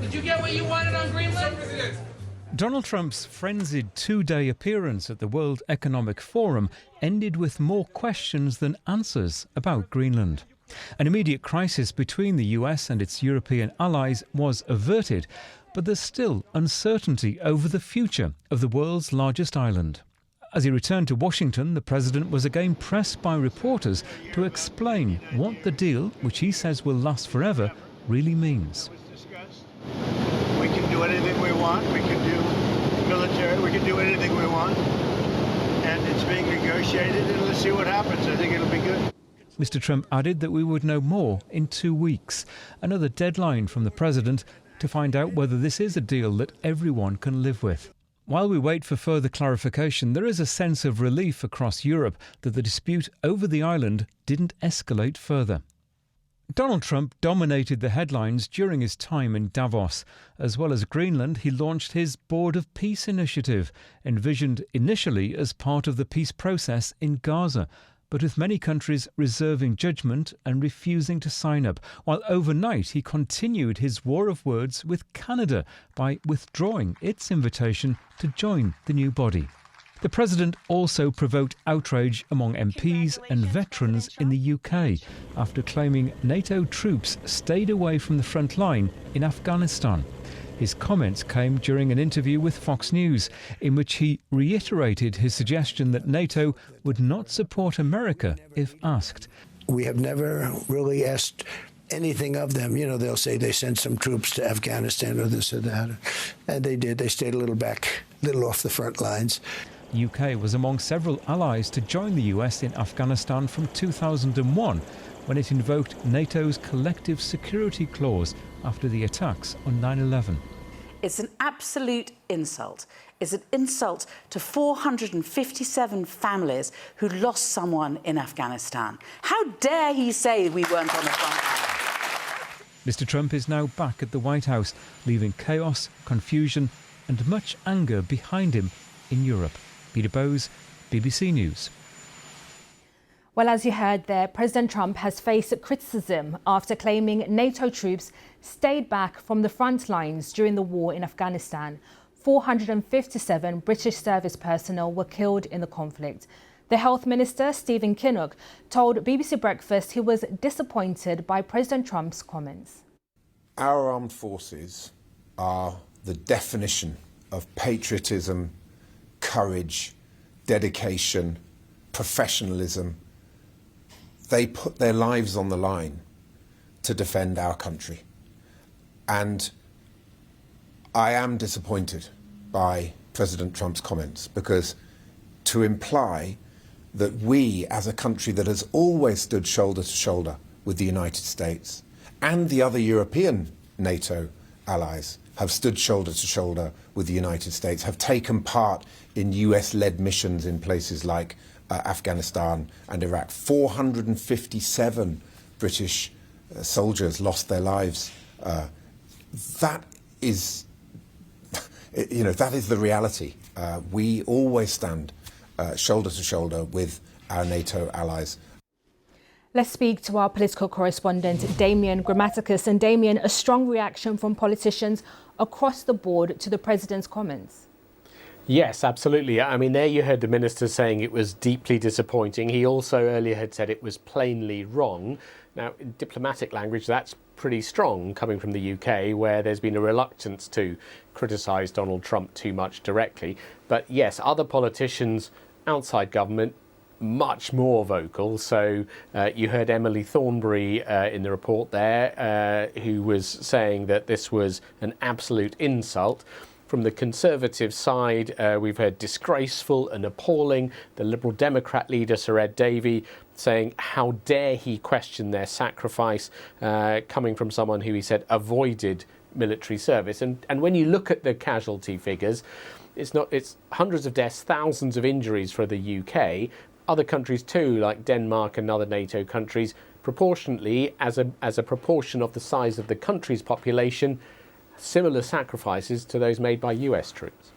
Did you get what you wanted on Greenland? Donald Trump's frenzied two-day appearance at the World Economic Forum ended with more questions than answers about Greenland. An immediate crisis between the US and its European allies was averted, but there's still uncertainty over the future of the world's largest island. As he returned to Washington, the president was again pressed by reporters to explain what the deal, which he says will last forever, really means. We can do anything we want. We can do military. We can do anything we want. And it's being negotiated, and let's see what happens. I think it'll be good. Mr. Trump added that we would know more in 2 weeks. Another deadline from the president to find out whether this is a deal that everyone can live with. While we wait for further clarification, there is a sense of relief across Europe that the dispute over the island didn't escalate further. Donald Trump dominated the headlines during his time in Davos. As well as Greenland, he launched his Board of Peace initiative, envisioned initially as part of the peace process in Gaza, but with many countries reserving judgment and refusing to sign up, while overnight he continued his war of words with Canada by withdrawing its invitation to join the new body. The president also provoked outrage among MPs and veterans in the UK after claiming NATO troops stayed away from the front line in Afghanistan. His comments came during an interview with Fox News, in which he reiterated his suggestion that NATO would not support America if asked. We have never really asked anything of them. You know, they'll say they sent some troops to Afghanistan or this or that. And they did. They stayed a little back, a little off the front lines. The UK was among several allies to join the US in Afghanistan from 2001, when it invoked NATO's collective security clause after the attacks on 9/11. It's an absolute insult. It's an insult to 457 families who lost someone in Afghanistan. How dare he say we weren't on the front line? Mr. Trump is now back at the White House, leaving chaos, confusion and much anger behind him in Europe. Peter Bowes, BBC News. Well, as you heard there, President Trump has faced criticism after claiming NATO troops stayed back from the front lines during the war in Afghanistan. 457 British service personnel were killed in the conflict. The Health Minister, Stephen Kinnock, told BBC Breakfast he was disappointed by President Trump's comments. Our armed forces are the definition of patriotism, courage, dedication, professionalism. They put their lives on the line to defend our country. And I am disappointed by President Trump's comments, because to imply that we, as a country that has always stood shoulder to shoulder with the United States and the other European NATO allies, have stood shoulder to shoulder with the United States, have taken part in US-led missions in places like Afghanistan and Iraq. 457 British soldiers lost their lives. That is, that is the reality. We always stand shoulder to shoulder with our NATO allies. Let's speak to our political correspondent, Damien Grammaticus. And Damien, a strong reaction from politicians across the board to the president's comments. Yes, absolutely. I mean, there you heard the minister saying it was deeply disappointing. He also earlier had said it was plainly wrong. Now, in diplomatic language, that's pretty strong coming from the UK, where there's been a reluctance to criticise Donald Trump too much directly. But yes, other politicians outside government, much more vocal. So you heard Emily Thornberry in the report there, who was saying that this was an absolute insult. From the Conservative side, we've heard disgraceful and appalling. The Liberal Democrat leader, Sir Ed Davey, saying how dare he question their sacrifice, coming from someone who he said avoided military service. And when you look at the casualty figures, it's hundreds of deaths, thousands of injuries for the UK. Other countries too, like Denmark and other NATO countries, proportionately, as a proportion of the size of the country's population, similar sacrifices to those made by US troops.